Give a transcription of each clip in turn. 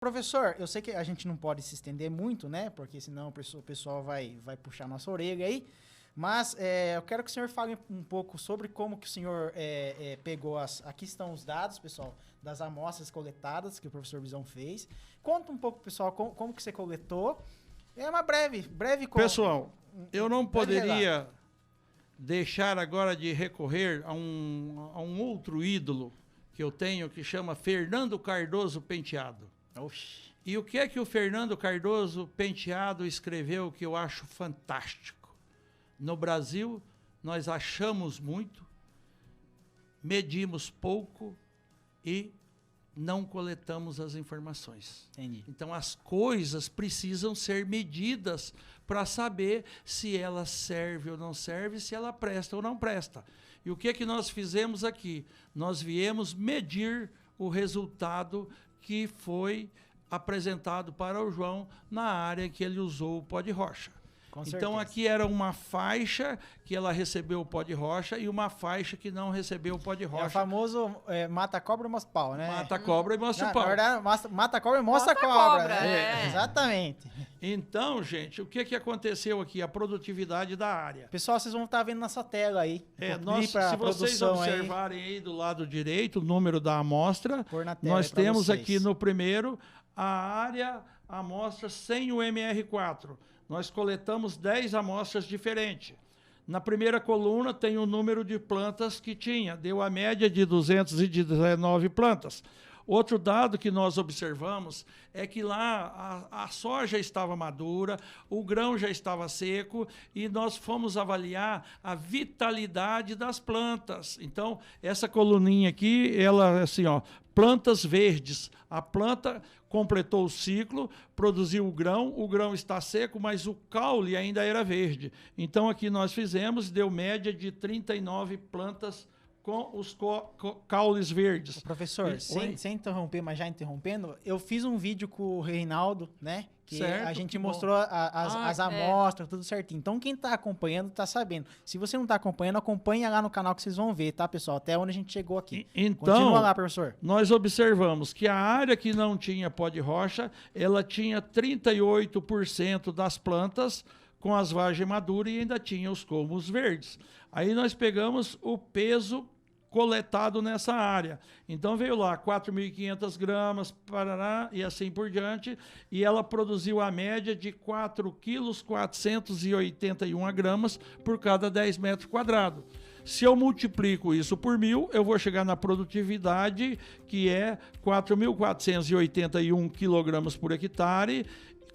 Professor, eu sei que a gente não pode se estender muito, né? Porque senão o pessoal vai puxar nossa orelha aí. Mas eu quero que o senhor fale um pouco sobre como que o senhor pegou Aqui estão os dados, pessoal, das amostras coletadas que o professor Visão fez. Conta um pouco, pessoal, como que você coletou. É uma breve... Pessoal, eu não poderia deixar agora de recorrer a um outro ídolo que eu tenho, que chama Fernando Cardoso Penteado. Oxi. E o que é que o Fernando Cardoso Penteado escreveu que eu acho fantástico? No Brasil, nós achamos muito, medimos pouco e não coletamos as informações. Entendi. Então, as coisas precisam ser medidas para saber se ela serve ou não serve, se ela presta ou não presta. E o que é que nós fizemos aqui? Nós viemos medir o resultado que foi apresentado para o João na área que ele usou o pó de rocha. Então aqui era uma faixa que ela recebeu o pó de rocha e uma faixa que não recebeu o pó de rocha. É o famoso mata cobra e mostra pau, né? Mata cobra e mostra o pau. Na verdade, mata cobra e mostra cobra. Né? Exatamente. Então, gente, o que aconteceu aqui? A produtividade da área. Pessoal, vocês vão estar vendo nessa tela aí. Se vocês observarem aí do lado direito o número da amostra, nós temos aqui no primeiro a amostra sem o MR4. Nós coletamos 10 amostras diferentes. Na primeira coluna tem o número de plantas que tinha, deu a média de 219 plantas. Outro dado que nós observamos é que lá a soja estava madura, o grão já estava seco e nós fomos avaliar a vitalidade das plantas. Então, essa coluninha aqui, ela assim, ó, plantas verdes. A planta completou o ciclo, produziu o grão está seco, mas o caule ainda era verde. Então, aqui nós fizemos, deu média de 39 plantas com os caules verdes. Professor, sem interromper, mas já interrompendo, eu fiz um vídeo com o Reinaldo, né? Que certo, a gente mostrou as amostras, tudo certinho. Então, quem tá acompanhando, tá sabendo. Se você não tá acompanhando, acompanha lá no canal que vocês vão ver, tá, pessoal? Até onde a gente chegou aqui. Então, continua lá, professor. Nós observamos que a área que não tinha pó de rocha, ela tinha 38% das plantas com as vagens maduras e ainda tinha os colmos verdes. Aí nós pegamos o peso coletado nessa área. Então veio lá 4.500 gramas, parará, e assim por diante, e ela produziu a média de 4,481 gramas por cada 10 metros quadrados. Se eu multiplico isso por 1.000, eu vou chegar na produtividade, que é 4.481 quilogramas por hectare,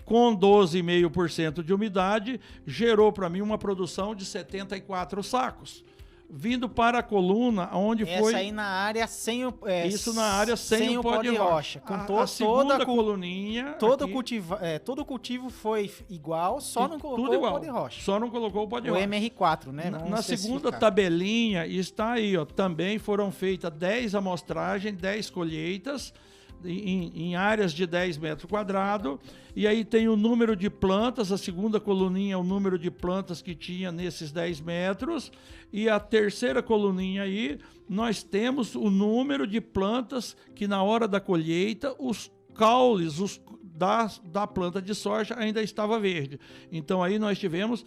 com 12,5% de umidade, gerou para mim uma produção de 74 sacos. Vindo para a coluna, onde foi... Essa aí na área sem o... isso na área sem o pó de rocha. Com a segunda coluninha... Todo o cultivo foi igual, só não colocou o pó de rocha. Só não colocou o pó de rocha. O MR4, né? Na segunda tabelinha está aí, ó, também foram feitas 10 amostragens, 10 colheitas, em áreas de 10 metros quadrados, e aí tem o número de plantas, a segunda coluninha é o número de plantas que tinha nesses 10 metros, e a terceira coluninha aí, nós temos o número de plantas que na hora da colheita, os caules, da planta de soja ainda estava verde. Então aí nós tivemos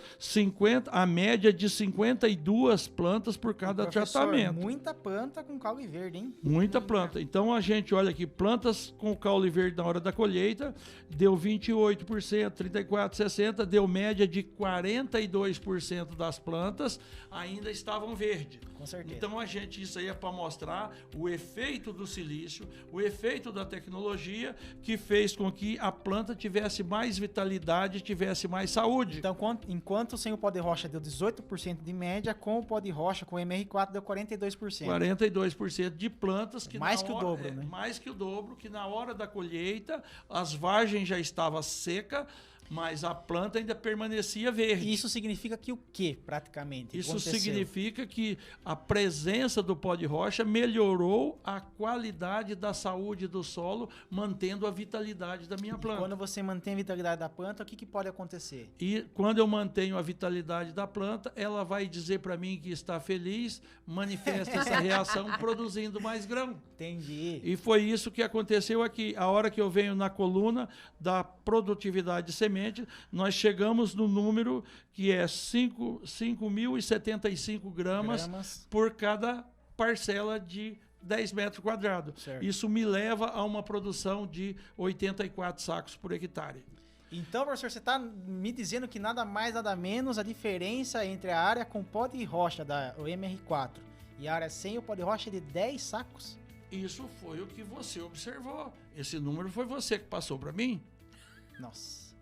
a média de 52 plantas por cada tratamento. Muita planta com caule verde, hein? Muita planta. Então a gente olha aqui, plantas com caule verde na hora da colheita, deu 28%, 34%, 60%, deu média de 42% das plantas ainda estavam verdes. Com certeza. Então isso aí é para mostrar o efeito do silício, o efeito da tecnologia que fez com que a planta tivesse mais vitalidade, tivesse mais saúde. Então, enquanto sem o pó de rocha deu 18% de média, com o pó de rocha, com o MR4, deu 42%. 42% de plantas que mais que o dobro, né? Mais que o dobro, que na hora da colheita, as vagens já estavam secas, mas a planta ainda permanecia verde. Isso significa que o quê, praticamente? Isso significa que a presença do pó de rocha melhorou a qualidade da saúde do solo, mantendo a vitalidade da minha planta. E quando você mantém a vitalidade da planta, o que pode acontecer? E quando eu mantenho a vitalidade da planta, ela vai dizer para mim que está feliz, manifesta essa reação produzindo mais grão. Entendi. E foi isso que aconteceu aqui. A hora que eu venho na coluna da produtividade de semente, nós chegamos no número que é 5.075 gramas por cada parcela de 10 metros quadrados. Certo. Isso me leva a uma produção de 84 sacos por hectare. Então, professor, você está me dizendo que nada mais, nada menos a diferença entre a área com pó de rocha da MR4 e a área sem o pó de rocha é de 10 sacos? Isso foi o que você observou. Esse número foi você que passou para mim. Nossa.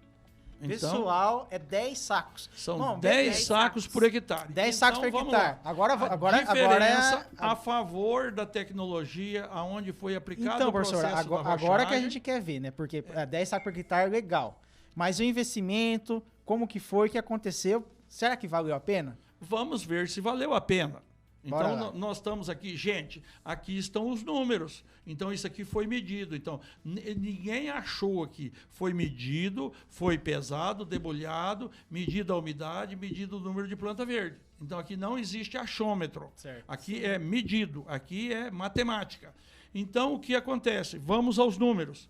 Então, pessoal, é 10 sacos. São 10 sacos por hectare. 10 sacos por hectare. Agora diferença a favor da tecnologia, aonde foi aplicado então, o processo agora que a gente quer ver, né? Porque 10 sacos por hectare é legal. Mas o investimento, como que foi, que aconteceu, será que valeu a pena? Vamos ver se valeu a pena. Então, nós estamos aqui, gente, aqui estão os números. Então, isso aqui foi medido. Então, ninguém achou aqui. Foi medido, foi pesado, debulhado, medida a umidade, medido o número de planta verde. Então, aqui não existe achômetro. Certo. Aqui é medido, aqui é matemática. Então, o que acontece? Vamos aos números.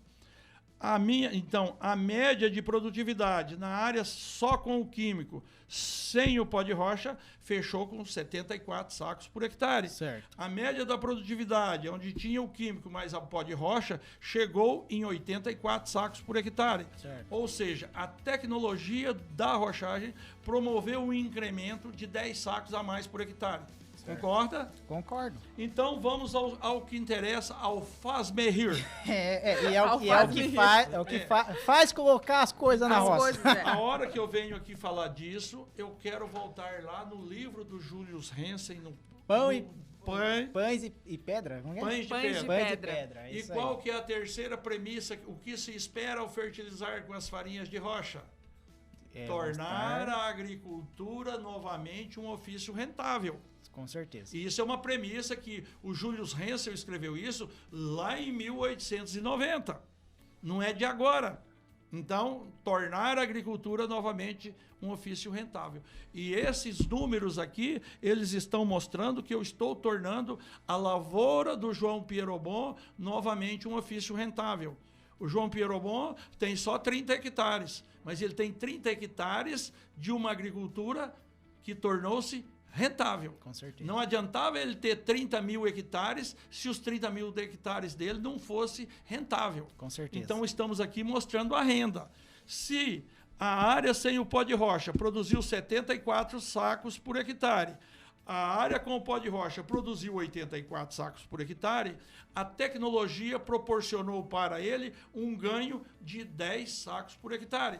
Então, a média de produtividade na área só com o químico, sem o pó de rocha, fechou com 74 sacos por hectare. Certo. A média da produtividade, onde tinha o químico mais o pó de rocha, chegou em 84 sacos por hectare. Certo. Ou seja, a tecnologia da rochagem promoveu um incremento de 10 sacos a mais por hectare. Concorda? Concordo. Então vamos ao que interessa, ao faz-me-rir. É o que faz colocar as coisas na roça. A hora que eu venho aqui falar disso, eu quero voltar lá no livro do Julius Hensen, no Pães e pedra? Pães de pedra. E qual que é a terceira premissa? O que se espera ao fertilizar com as farinhas de rocha? Tornar a agricultura novamente um ofício rentável. Com certeza. E isso é uma premissa que o Julius Hensen escreveu isso lá em 1890. Não é de agora. Então, tornar a agricultura novamente um ofício rentável. E esses números aqui, eles estão mostrando que eu estou tornando a lavoura do João Pierobon novamente um ofício rentável. O João Pierobon tem só 30 hectares, mas ele tem 30 hectares de uma agricultura que tornou-se rentável. Com certeza. Não adiantava ele ter 30 mil hectares se os 30 mil hectares dele não fosse rentável. Com certeza. Então, estamos aqui mostrando a renda. Se a área sem o pó de rocha produziu 74 sacos por hectare, a área com o pó de rocha produziu 84 sacos por hectare, a tecnologia proporcionou para ele um ganho de 10 sacos por hectare.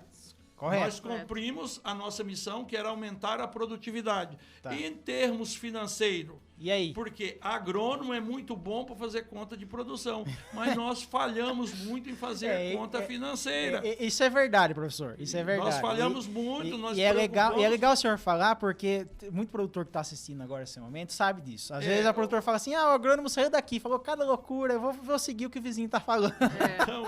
Correto. Nós cumprimos a nossa missão, que era aumentar a produtividade. Tá. E em termos financeiros, e aí? Porque agrônomo é muito bom para fazer conta de produção, mas nós falhamos muito em fazer conta financeira. Isso é verdade, professor. Isso é verdade. Nós falhamos muito. E é legal o senhor falar, porque muito produtor que está assistindo agora nesse momento sabe disso. Às vezes o produtor fala assim, o agrônomo saiu daqui, falou cada loucura, eu vou seguir o que o vizinho está falando. Então,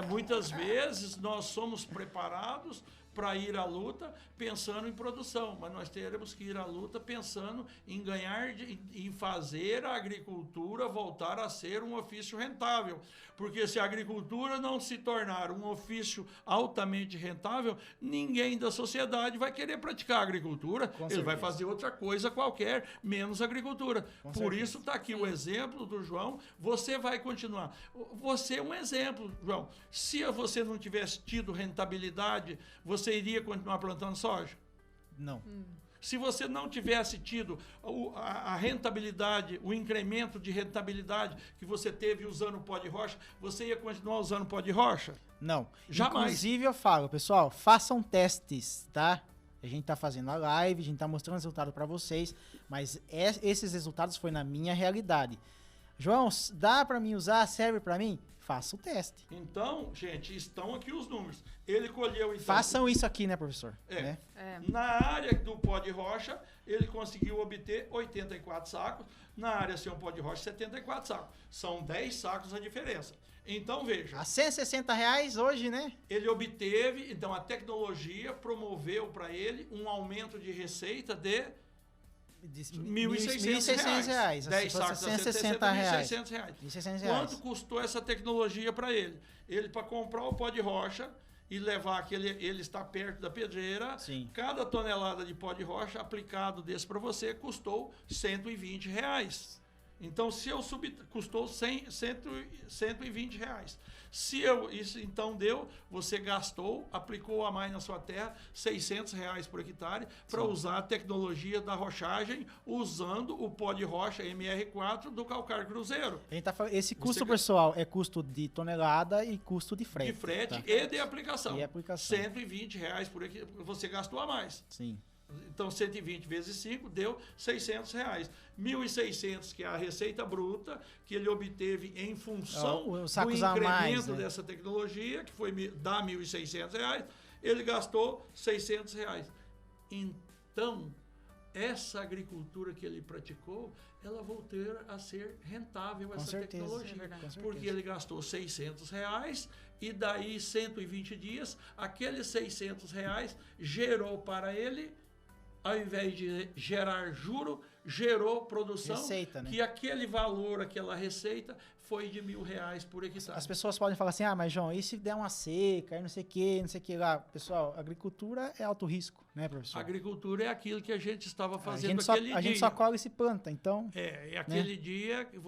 muitas vezes nós somos preparados para ir à luta pensando em produção, mas nós teremos que ir à luta pensando em ganhar, em fazer a agricultura voltar a ser um ofício rentável, porque se a agricultura não se tornar um ofício altamente rentável, ninguém da sociedade vai querer praticar agricultura, ele vai fazer outra coisa qualquer, menos agricultura. Por isso está aqui o exemplo do João, você vai continuar. Você é um exemplo, João. Se você não tivesse tido rentabilidade, você iria continuar plantando soja? Não. Se você não tivesse tido a rentabilidade, o incremento de rentabilidade que você teve usando pó de rocha, você ia continuar usando pó de rocha? Não. Jamais. Inclusive eu falo, pessoal, façam testes, tá? A gente tá fazendo a live, a gente tá mostrando resultado para vocês, mas esses resultados foi na minha realidade. João, dá para mim usar? Serve para mim? faça o teste. Então, gente, estão aqui os números. Ele colheu... Então, façam isso aqui, né, professor? Né? Na área do pó de rocha, ele conseguiu obter 84 sacos. Na área sem o pó de rocha, 74 sacos. São 10 sacos a diferença. Então, veja. A R$160 hoje, né? Ele obteve, então a tecnologia promoveu para ele um aumento de receita de R$ 1.600. 10 sacos a R$160. Quanto custou essa tecnologia para ele? Ele, para comprar o pó de rocha e levar aquele, ele está perto da pedreira, sim, cada tonelada de pó de rocha aplicado desse para você custou R$120. Então, se eu custou R$120. Isso então deu, você gastou, aplicou a mais na sua terra, R$600 por hectare, para usar a tecnologia da rochagem, usando o pó de rocha MR4 do calcário cruzeiro. A gente tá falando, esse custo, pessoal, é custo de tonelada e custo de frete. De frete, tá? E de aplicação. E aplicação. R$120 por hectare, você gastou a mais. Sim. Então, 120 vezes 5 deu R$600. 1.600, que é a receita bruta, que ele obteve em função do incremento mais, né, dessa tecnologia, que foi da R$1.600, ele gastou R$600. Então, essa agricultura que ele praticou, ela voltou a ser rentável, essa tecnologia. Porque ele gastou R$600 e daí 120 dias, aqueles R$600 gerou para ele, ao invés de gerar juro, gerou produção, receita, né? Que aquele valor, aquela receita, foi de R$1.000 por hectare. As pessoas podem falar assim, mas João, e se der uma seca, não sei o que lá. Pessoal, agricultura é alto risco, né, professor? Agricultura é aquilo que a gente estava fazendo a gente só colhe e se planta, então... É aquele dia que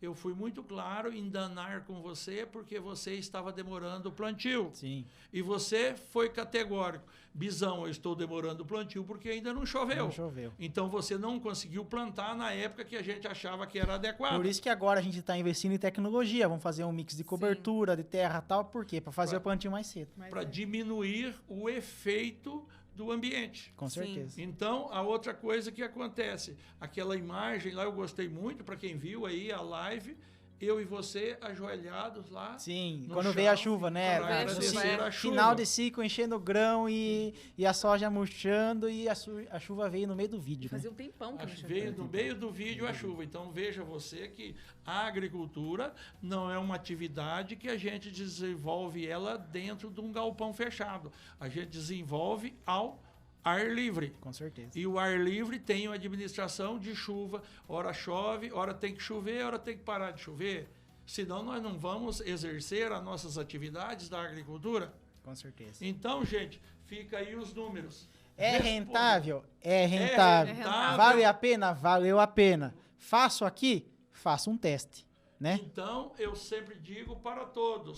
eu fui muito claro em danar com você, porque você estava demorando o plantio. Sim. E você foi categórico. Bisão, eu estou demorando o plantio porque ainda não choveu. Não choveu. Então você não conseguiu plantar na época que a gente achava que era adequado. Por isso que agora a gente está investindo em tecnologia. Vamos fazer um mix de cobertura, de terra e tal. Por quê? Para fazer o plantio mais cedo. Para diminuir o efeito do ambiente. Com certeza. Então, a outra coisa que acontece, aquela imagem lá eu gostei muito, para quem viu aí a live, eu e você ajoelhados lá. Sim, quando veio a chuva, né? Final de ciclo, enchendo o grão e a soja murchando e a chuva veio no meio do vídeo. Fazia um tempão que veio no meio do vídeo a chuva. Então, veja você que a agricultura não é uma atividade que a gente desenvolve ela dentro de um galpão fechado. A gente desenvolve ao ar livre. Com certeza. E o ar livre tem uma administração de chuva. Ora chove, ora tem que chover, ora tem que parar de chover. Senão nós não vamos exercer as nossas atividades da agricultura. Com certeza. Então, gente, fica aí os números. É rentável? É rentável. Vale a pena? Valeu a pena. Faço aqui? Faço um teste. Né? Então, eu sempre digo para todos,